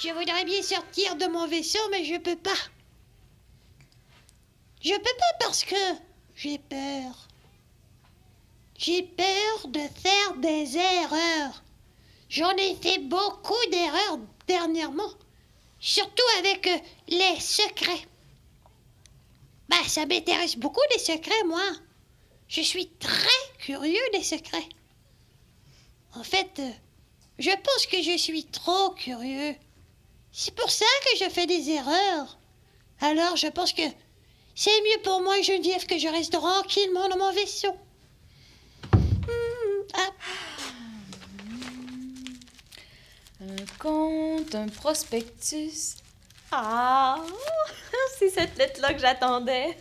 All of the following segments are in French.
Je voudrais bien sortir de mon vaisseau, mais je peux pas. Je peux pas parce que j'ai peur. J'ai peur de faire des erreurs. J'en ai fait beaucoup d'erreurs dernièrement. Surtout avec les secrets. Bah, ça m'intéresse beaucoup les secrets, moi. Je suis très curieux des secrets. En fait, je pense que je suis trop curieux. C'est pour ça que je fais des erreurs. Alors, je pense que c'est mieux pour moi, Geneviève, que je reste tranquillement dans mon vaisseau. Ah. Un compte, un prospectus. Ah, c'est cette lettre-là que j'attendais.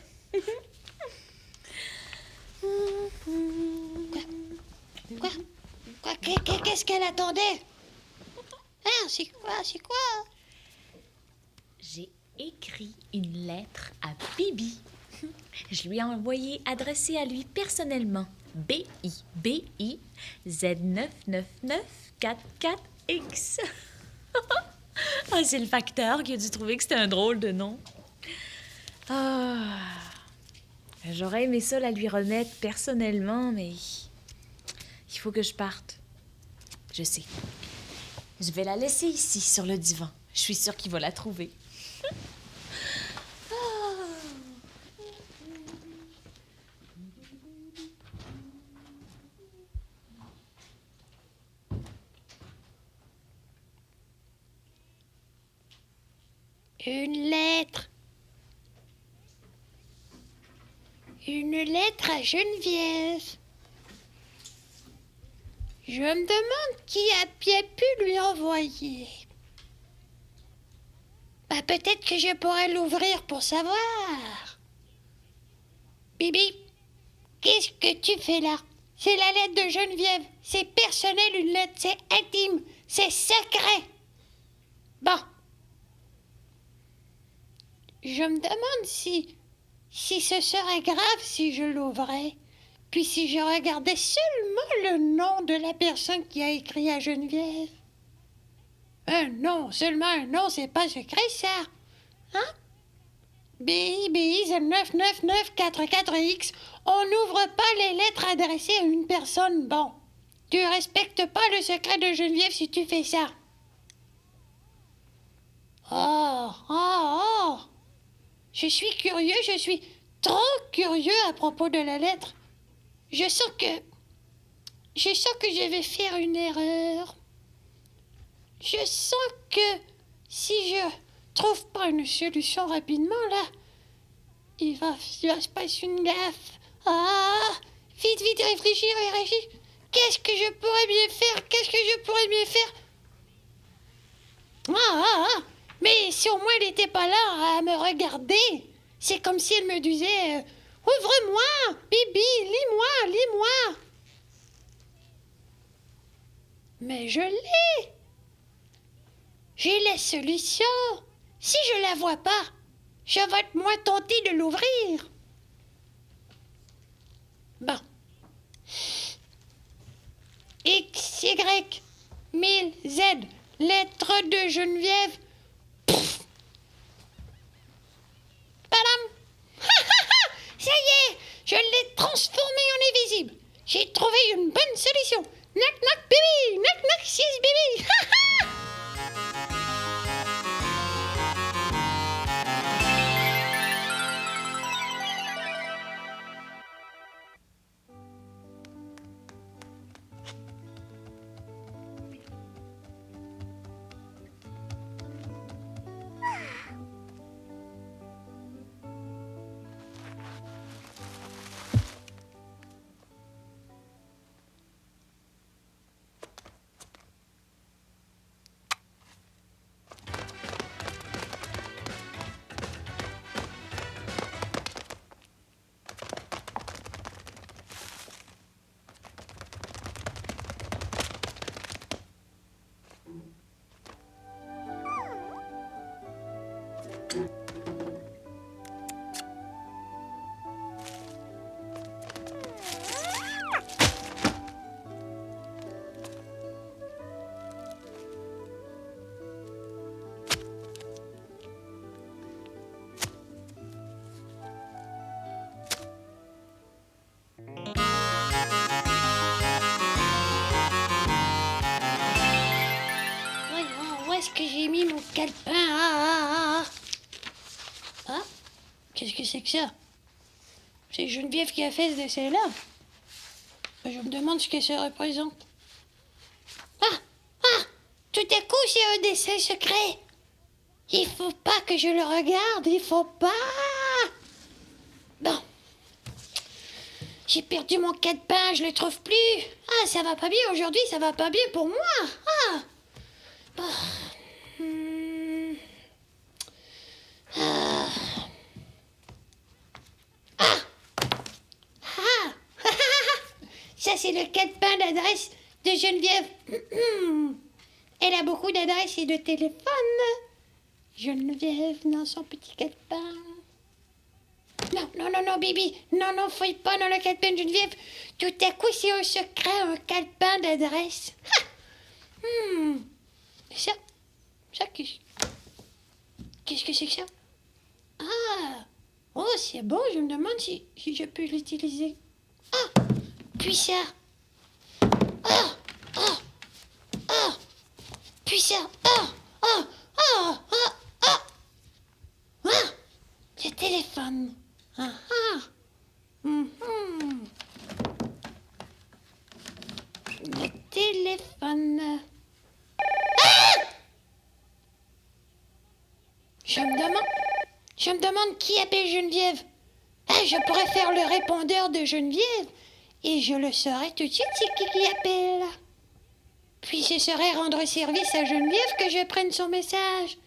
Quoi? Qu'est-ce qu'elle attendait? Hein, c'est quoi? J'ai écrit une lettre à Bibi. Je lui ai envoyé adressée à lui personnellement. BIBI Z99944X. Ah, c'est le facteur qui a dû trouver que c'était un drôle de nom. Ah, j'aurais aimé ça la lui remettre personnellement, mais il faut que je parte. Je sais. Je vais la laisser ici, sur le divan. Je suis sûre qu'il va la trouver. Une lettre. Une lettre à Geneviève. Je me demande qui a bien pu lui envoyer. Bah, peut-être que je pourrais l'ouvrir pour savoir. Bibi, qu'est-ce que tu fais là? C'est la lettre de Geneviève. C'est personnel, une lettre. C'est intime. C'est secret. Bon. Je me demande si ce serait grave si je l'ouvrais. Puis si je regardais seulement le nom de la personne qui a écrit à Geneviève. Un nom, seulement un nom, c'est pas secret, ça. Hein? BIBI 99944X, on n'ouvre pas les lettres adressées à une personne. Bon, tu respectes pas le secret de Geneviève si tu fais ça. Oh. Je suis curieux, je suis trop curieux à propos de la lettre. Je sens que je vais faire une erreur. Je sens que si je trouve pas une solution rapidement, là, il va se passer une gaffe. Ah, vite, réfléchis. Qu'est-ce que je pourrais bien faire? Mais si au moins elle n'était pas là à me regarder, c'est comme si elle me disait ouvre-moi, Bibi, lis-moi. Mais je l'ai. J'ai la solution. Si je la vois pas, je vais être moins tentée de l'ouvrir. Bon. XY 1000Z, lettre de Geneviève. Padam. Ça y est, je l'ai transformée en invisible. J'ai trouvé une bonne solution. Knock knock baby, knock she's baby. que j'ai mis mon calepin? Ah, qu'est-ce que c'est que ça? C'est Geneviève qui a fait ce dessin-là. Je me demande ce que ça représente. Tout à coup, c'est un dessin secret. Il faut pas que je le regarde, il faut pas. Bon. J'ai perdu mon calepin, je le trouve plus. Ah, ça va pas bien aujourd'hui, ça va pas bien pour moi. Ah. Bon. Ah. Ah. Ah. Ça, c'est le calepin d'adresse de Geneviève. Elle a beaucoup d'adresses et de téléphones. Geneviève dans son petit calepin. Non, Bibi. Non, fouille pas dans le calepin de Geneviève. Tout à coup, c'est un secret, un calepin d'adresse. Ça, qu'est-ce que c'est que ça? Ah, oh, c'est bon, je me demande si je peux l'utiliser. Ah, puis ça. Puis ça. Le téléphone. Le téléphone. Je me demande qui appelle Geneviève. Je pourrais faire le répondeur de Geneviève et je le saurais tout de suite c'est qui appelle. Puis ce serait rendre service à Geneviève que je prenne son message.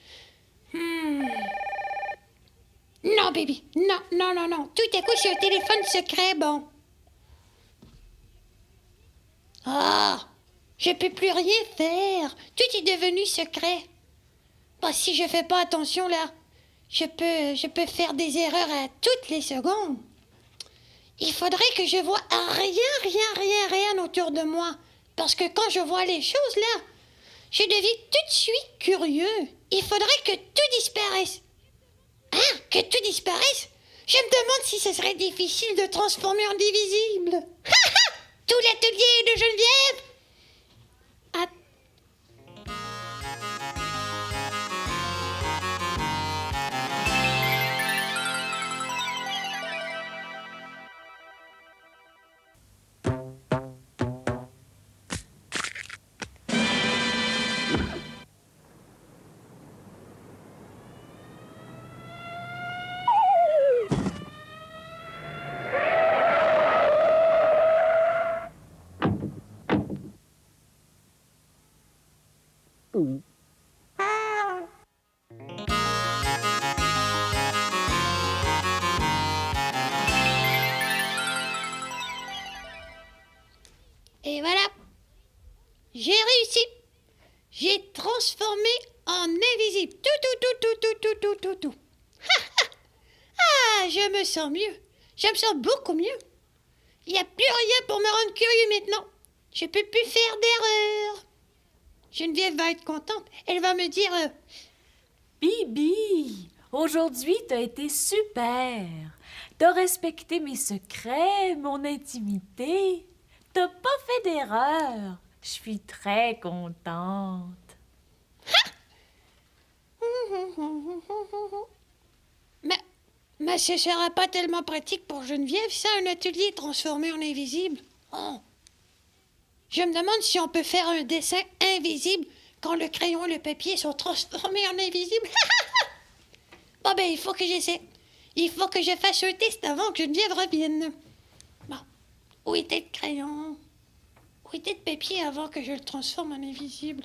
Non, baby. Non. Tout à coup, c'est un téléphone secret, bon. Je peux plus rien faire. Tout est devenu secret. Bon, si je fais pas attention, là, je peux faire des erreurs à toutes les secondes. Il faudrait que je vois rien autour de moi. Parce que quand je vois les choses, là, je deviens tout de suite curieux. Il faudrait que tout disparaisse. Que tout disparaisse? Je me demande si ce serait difficile de transformer en invisible. Tout l'atelier de Geneviève. Et voilà, j'ai réussi. J'ai transformé en invisible. Tout. Je me sens mieux. Je me sens beaucoup mieux. Il n'y a plus rien pour me rendre curieux maintenant. Je peux plus faire d'erreur. Geneviève va être contente. Elle va me dire... Bibi, aujourd'hui, t'as été super. T'as respecté mes secrets, mon intimité. T'as pas fait d'erreur. Je suis très contente. Mais ce sera pas tellement pratique pour Geneviève, ça, un atelier transformé en invisible. Je me demande si on peut faire un dessin invisible quand le crayon et le papier sont transformés en invisible. Bon, ben, il faut que j'essaie. Il faut que je fasse un test avant que Geneviève revienne. Bon, où était le crayon? Où était le papier avant que je le transforme en invisible?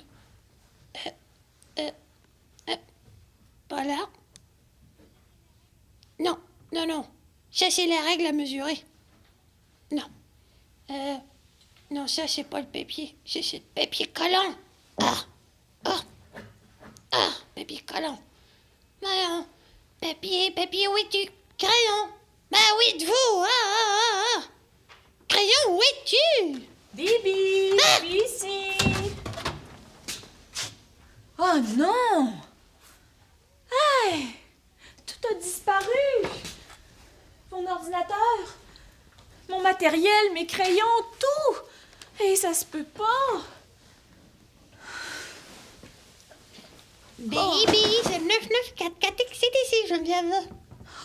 Pas là. Non. Ça, c'est la règle à mesurer. Non. Non, ça, c'est pas le papier. C'est le papier collant. Papier collant. Non. Papier, où es-tu? Crayon. Où êtes-vous? Crayon, où es-tu? Bibi, je suis ici. Oh non! Hey! Tout a disparu! Mon ordinateur, mon matériel, mes crayons, tout! Et ça se peut pas! BIBI, c'est 9944X, c'est ici, Geneviève.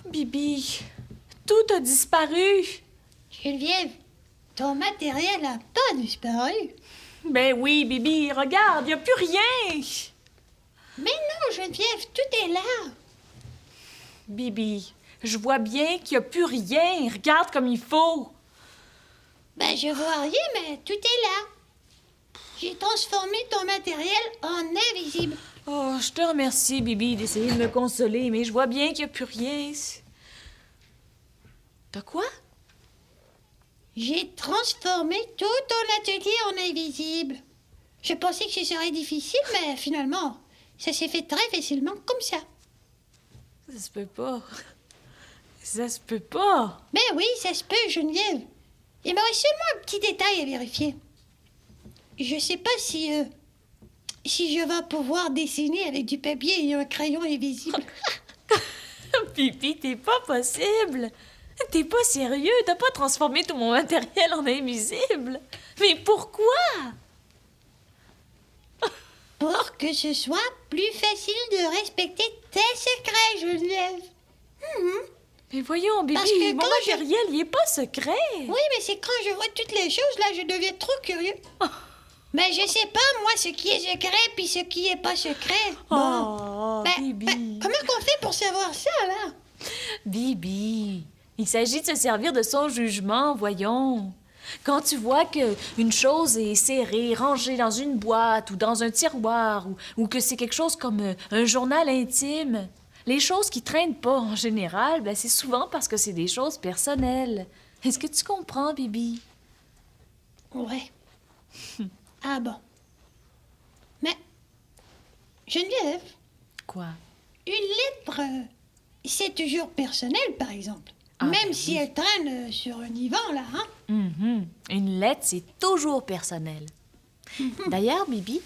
Bibi, tout a disparu. Geneviève, ton matériel a pas disparu. Ben oui, Bibi, regarde, y a plus rien. Mais non, Geneviève, tout est là. Bibi, je vois bien qu'il y a plus rien. Regarde comme il faut. Ben, je vois rien, mais tout est là. J'ai transformé ton matériel en invisible. Oh, je te remercie, Bibi, d'essayer de me consoler, mais je vois bien qu'il n'y a plus rien. T'as quoi? J'ai transformé tout ton atelier en invisible. Je pensais que ce serait difficile, mais finalement, ça s'est fait très facilement comme ça. Ça se peut pas. Ça se peut pas. Mais oui, ça se peut, Geneviève. Il me reste seulement un petit détail à vérifier. Je sais pas si je vais pouvoir dessiner avec du papier et un crayon invisible. Bibi, t'es pas possible. T'es pas sérieux. T'as pas transformé tout mon matériel en invisible. Mais pourquoi? Pour que ce soit plus facile de respecter tes secrets, Geneviève. Mais voyons, Bibi, Parce que mon quand matériel, il est pas secret. Oui, mais c'est quand je vois toutes les choses, là, je deviens trop curieux. Mais je sais pas, moi, ce qui est secret puis ce qui est pas secret. Oh, Bibi. Comment qu'on fait pour savoir ça, là? Bibi, il s'agit de se servir de son jugement, voyons. Quand tu vois qu'une chose est serrée, rangée dans une boîte ou dans un tiroir, ou que c'est quelque chose comme un journal intime, les choses qui traînent pas en général, ben c'est souvent parce que c'est des choses personnelles. Est-ce que tu comprends, Bibi? Ouais. Ah bon. Mais, Geneviève, Quoi? une lettre, c'est toujours personnel, par exemple. Ah, Même ben si oui. elle traîne sur un divan, là, hein? Mhm. Une lettre, c'est toujours personnel. D'ailleurs, Bibi,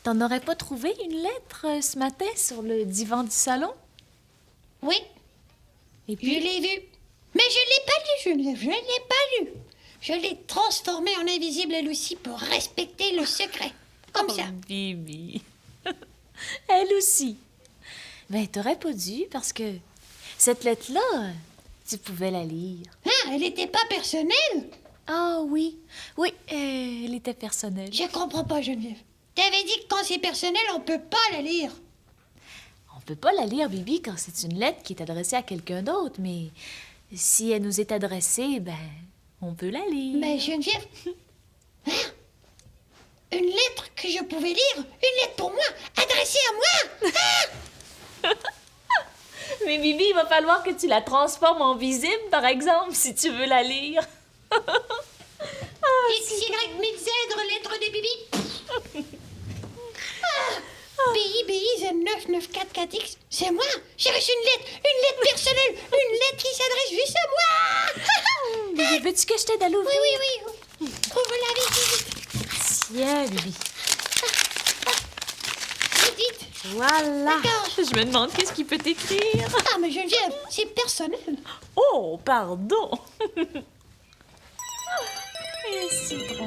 t'en aurais pas trouvé une lettre ce matin sur le divan du salon? Oui, Et je puis, l'ai vue. Mais je l'ai pas lue, Geneviève, je l'ai pas lue. Je l'ai transformée en invisible, elle aussi, pour respecter le secret. Comme ça. Bibi. Elle aussi. Ben, t'aurais pas dû, parce que cette lettre-là, tu pouvais la lire. Ah, elle n'était pas personnelle? Ah oui, oui, elle était personnelle. Je comprends pas, Geneviève. T'avais dit que quand c'est personnel, on peut pas la lire. On peut pas la lire, Bibi, quand c'est une lettre qui est adressée à quelqu'un d'autre, mais si elle nous est adressée, ben, on peut la lire. Mais Geneviève... Hein? Une lettre que je pouvais lire? Une lettre pour moi? Adressée à moi? Mais Bibi, il va falloir que tu la transformes en visible, par exemple, si tu veux la lire. XY Z, lettre de Bibi. BIBI 9944X, c'est moi. J'ai reçu une lettre personnelle, une lettre qui s'adresse juste à moi. Bibi, veux-tu que je t'aide à l'ouvrir? Oui. Ouvre-la vite. Tiens, Bibi. Vite. Voilà. D'accord. Je me demande qu'est-ce qu'il peut t'écrire. Ah, mais Geneviève, c'est personnel. Oh, pardon. Et citron.